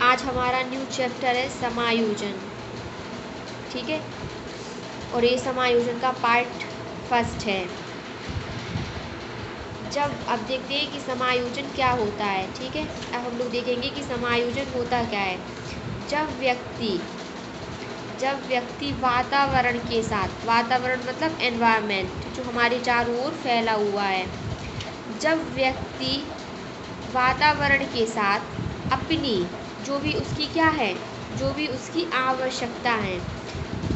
आज हमारा new chapter है समायोजन, ठीक है। और ये समायोजन का पार्ट फर्स्ट है। अब देखते हैं कि समायोजन क्या होता है, ठीक है। अब हम लोग देखेंगे कि समायोजन होता क्या है। जब व्यक्ति वातावरण के साथ, वातावरण मतलब एनवायरनमेंट जो हमारे चारों ओर फैला हुआ है, जब व्यक्ति वातावरण के साथ अपनी जो भी उसकी क्या है, जो भी उसकी आवश्यकता है,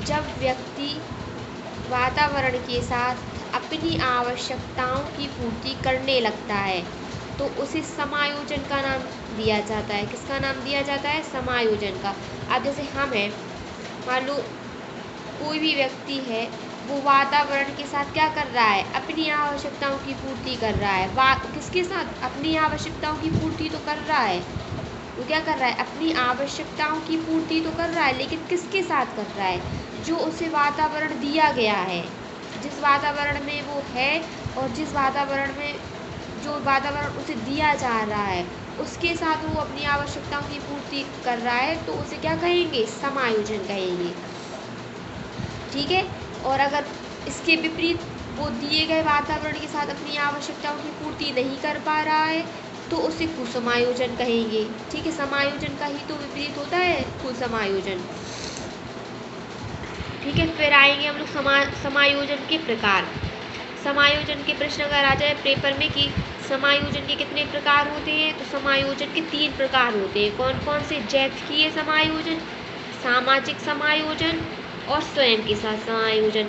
जब व्यक्ति वातावरण के साथ अपनी आवश्यकताओं की पूर्ति करने लगता है तो उसे समायोजन का नाम दिया जाता है। किसका नाम दिया जाता है? समायोजन का। अब जैसे हम हैं, मान लो कोई भी व्यक्ति है, वो वातावरण के साथ क्या कर रहा है? अपनी आवश्यकताओं की पूर्ति कर रहा है। किसके साथ? अपनी आवश्यकताओं की पूर्ति तो कर रहा है, वो क्या कर रहा है? अपनी आवश्यकताओं की पूर्ति तो कर रहा है, लेकिन किसके साथ कर रहा है? जो उसे वातावरण दिया गया है, जिस वातावरण में वो है और जिस वातावरण में जो वातावरण उसे दिया जा रहा है, उसके साथ वो अपनी आवश्यकताओं की पूर्ति कर रहा है, तो उसे क्या कहेंगे? समायोजन कहेंगे, ठीक है। और अगर इसके विपरीत वो दिए गए वातावरण के साथ अपनी आवश्यकताओं की पूर्ति नहीं कर पा रहा है तो उसे कुसमायोजन कहेंगे, ठीक है। समायोजन का ही तो विपरीत होता है कुसमायोजन, ठीक है। फिर आएंगे हम लोग समायोजन के प्रकार। समायोजन के प्रश्न अगर आ जाए पेपर में कि समायोजन के कितने प्रकार होते हैं, तो समायोजन के 3 प्रकार होते हैं। कौन कौन से? जैविकीय समायोजन, सामाजिक समायोजन और स्वयं के साथ समायोजन।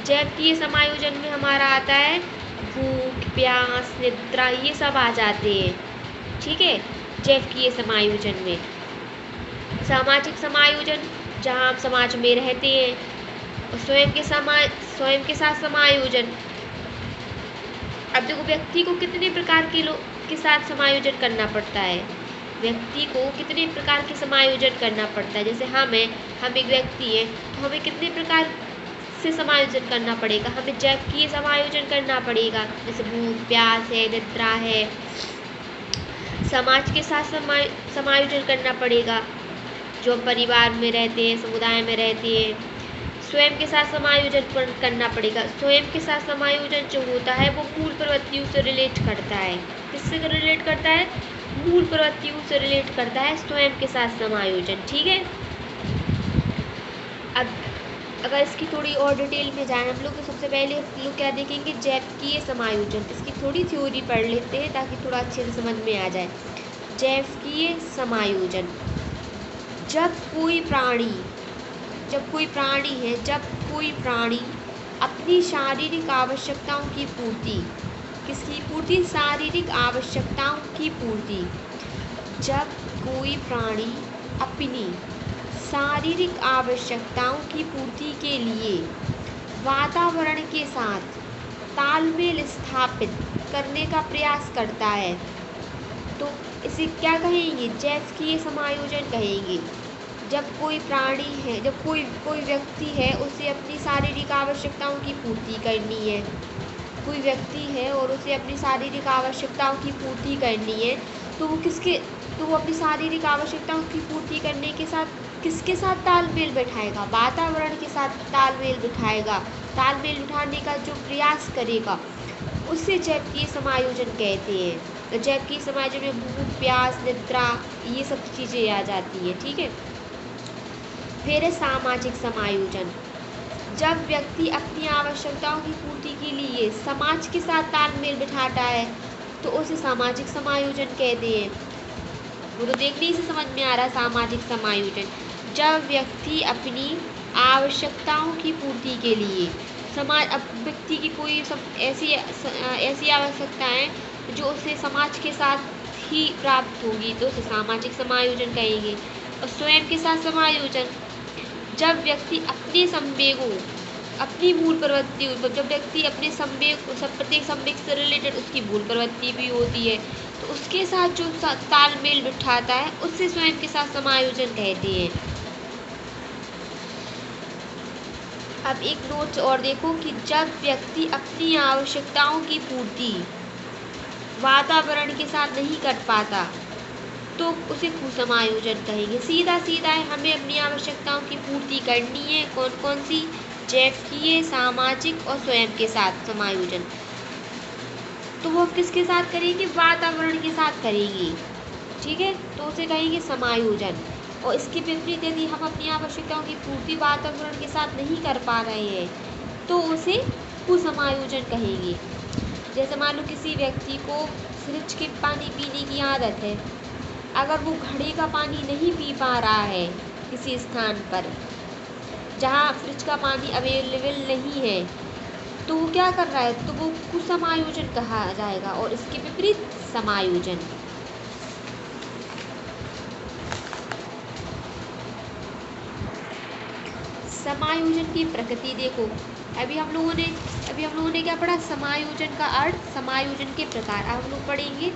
जैविकीय समायोजन में हमारा आता है भूख, प्यास, निद्रा, ये सब आ जाते हैं, ठीक है, जैविकीय समायोजन में। सामाजिक समायोजन, जहाँ आप समाज में रहते हैं। और स्वयं के साथ समायोजन, अब देखो व्यक्ति को कितने प्रकार के साथ समायोजन करना पड़ता है। व्यक्ति को कितने प्रकार के समायोजन करना पड़ता है। जैसे हम एक व्यक्ति है, तो हमें कितने प्रकार से समायोजन करना पड़ेगा? हमें जैविकीय समायोजन करना पड़ेगा, जैसे भूख, प्यास है, निद्रा है। समाज के साथ समायोजन करना पड़ेगा, जो परिवार में रहते हैं, समुदाय में रहते हैं। स्वयं के साथ समायोजन करना पड़ेगा। स्वयं के साथ समायोजन जो होता है वो मूल प्रवृत्तियों से रिलेट करता है। किससे रिलेट करता है? मूल प्रवृत्तियों से रिलेट करता है स्वयं के साथ समायोजन, ठीक है। अब अगर इसकी थोड़ी और डिटेल में जाएं हम लोग, तो सबसे पहले हम लोग क्या देखेंगे? जैविकीय समायोजन। इसकी थोड़ी थ्योरी पढ़ लेते हैं ताकि थोड़ा अच्छे से समझ में आ जाए। जैविकीय समायोजन, जब कोई प्राणी अपनी शारीरिक आवश्यकताओं की पूर्ति, किसकी पूर्ति? शारीरिक आवश्यकताओं की पूर्ति। जब कोई प्राणी अपनी शारीरिक आवश्यकताओं की पूर्ति के लिए वातावरण के साथ तालमेल स्थापित करने का प्रयास करता है तो इसे क्या कहेंगे? जैविकीय समायोजन कहेंगे। जब कोई प्राणी है, जब कोई व्यक्ति है, उसे अपनी शारीरिक आवश्यकताओं की पूर्ति करनी है, कोई व्यक्ति है और उसे अपनी शारीरिक आवश्यकताओं की पूर्ति करनी है, तो वो अपनी शारीरिक आवश्यकताओं की पूर्ति करने के साथ किसके साथ तालमेल बिठाएगा? वातावरण के साथ तालमेल बिठाएगा। तालमेल बिठाने का जो प्रयास करेगा उससे जैविकीय समायोजन कहते हैं। तो जैविकीय समायोजन में भूख, प्यास, निद्रा, ये सब चीज़ें आ जाती है, ठीक है। फिर है सामाजिक समायोजन, जब व्यक्ति अपनी आवश्यकताओं की पूर्ति के लिए समाज के साथ तालमेल बिठाता है तो उसे सामाजिक समायोजन कहते हैं। वो तो देखने ही से समझ में आ रहा है सामाजिक समायोजन। जब व्यक्ति अपनी आवश्यकताओं की पूर्ति के लिए अब व्यक्ति की कोई ऐसी आवश्यकताएं जो उसे समाज के साथ ही प्राप्त होगी तो उसे सामाजिक समायोजन कहेंगे। और स्वयं के साथ समायोजन, जब व्यक्ति अपने संवेगों, अपनी मूल प्रवृत्ति, जब व्यक्ति अपने प्रत्येक संवेग से रिलेटेड उसकी मूल प्रवृत्ति भी होती है तो उसके साथ जो तालमेल बिठाता है उससे स्वयं के साथ समायोजन कहते हैं। अब एक नोट और देखो कि जब व्यक्ति अपनी आवश्यकताओं की पूर्ति वातावरण के साथ नहीं कर पाता तो उसे कुसमायोजन कहेंगे। सीधा सीधा है, हमें अपनी आवश्यकताओं की पूर्ति करनी है। कौन कौन सी? जैविकीय, सामाजिक और स्वयं के साथ समायोजन। तो वो किसके साथ करेंगे? वातावरण के साथ करेंगे। ठीक है, तो उसे कहेंगे समायोजन। और इसके विपरीत यदि हम अपनी आवश्यकताओं की पूर्ति वातावरण के साथ नहीं कर पा रहे हैं तो उसे कुसमायोजन कहेंगे। जैसे मान लो किसी व्यक्ति को फ्रिज के पानी पीने की आदत है, अगर वो घड़े का पानी नहीं पी पा रहा है किसी स्थान पर जहाँ फ्रिज का पानी अवेलेबल नहीं है, तो वो क्या कर रहा है? तो वो कुसमायोजन कहा जाएगा। और इसके विपरीत समायोजन। समायोजन की प्रकृति देखो। अभी हम लोगों ने क्या पढ़ा? समायोजन का अर्थ, समायोजन के प्रकार। अब हम लोग पढ़ेंगे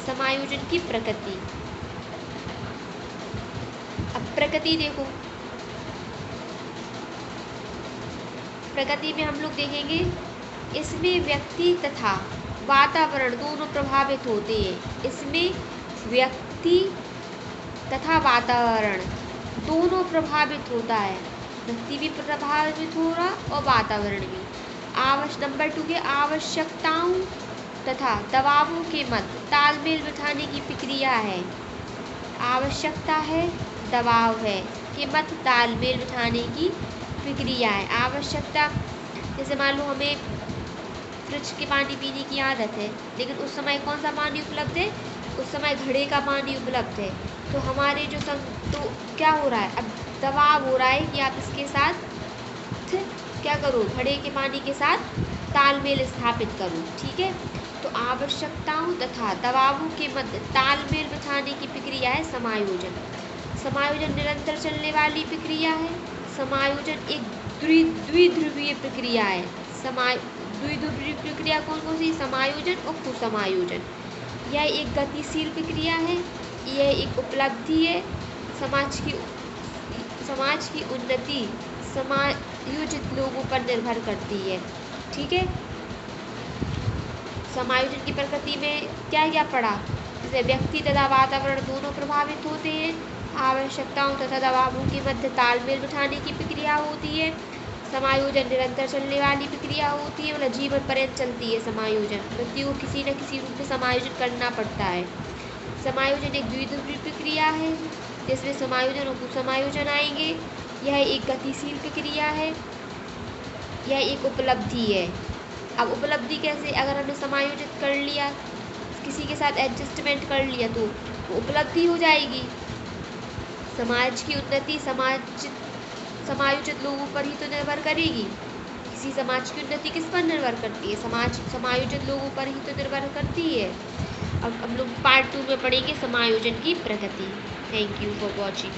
समायोजन की प्रकृति। अब प्रकृति देखो, प्रकृति में हम लोग देखेंगे इसमें व्यक्ति तथा वातावरण दोनों प्रभावित होते हैं। इसमें व्यक्ति तथा वातावरण दोनों प्रभावित होता है। व्यक्ति भी प्रभावित हो रहा और वातावरण भी। नंबर 2 के आवश्यकताओं तथा दबावों के मध्य तालमेल बिठाने की प्रक्रिया है। आवश्यकता है, दबाव है, के मध्य तालमेल बिठाने की प्रक्रिया है। आवश्यकता, जैसे मान लो हमें फ्रिज के पानी पीने की आदत है, लेकिन उस समय कौन सा पानी उपलब्ध है? उस समय घड़े का पानी उपलब्ध है। तो हमारे तो क्या हो रहा है? अब दबाव हो रहा है कि आप इसके साथ क्या करो? घड़े के पानी के साथ तालमेल स्थापित करो। ठीक है, तो आवश्यकताओं तथा दबावों के मध्य तालमेल बिठाने की प्रक्रिया है समायोजन। समायोजन निरंतर चलने वाली प्रक्रिया है। समायोजन एक द्विध्रुवीय प्रक्रिया है। द्विध्रुवीय प्रक्रिया कौन कौन सी? समायोजन और कुसमायोजन। यह एक गतिशील प्रक्रिया है, यह एक उपलब्धि है। समाज की उन्नति समायोजित लोगों पर निर्भर करती है। ठीक है, समायोजन की प्रकृति में क्या क्या पढ़ा? जैसे व्यक्ति तथा वातावरण दोनों प्रभावित होते हैं। आवश्यकताओं तथा दबावों के मध्य तालमेल बिठाने की प्रक्रिया होती है। समायोजन निरंतर चलने वाली प्रक्रिया होती है, मतलब जीवन पर्यंत चलती है समायोजन। व्यक्ति को किसी न किसी रूप में समायोजन करना पड़ता है। समायोजन एक द्विध्रुवीय प्रक्रिया है जिसमें समायोजन और कुसमायोजन आएंगे। यह एक गतिशील प्रक्रिया है, यह एक उपलब्धि है। अब उपलब्धि कैसे? अगर हमने समायोजित कर लिया, किसी के साथ एडजस्टमेंट कर लिया, तो उपलब्धि हो जाएगी। समाज की उन्नति समायोजित लोगों पर ही तो निर्भर करेगी। किसी समाज की उन्नति किस पर निर्भर करती है? समायोजित लोगों पर ही तो निर्भर करती है। अब हम लोग पार्ट 2 में पढ़ेंगे समायोजन की प्रकृति। Thank you for watching.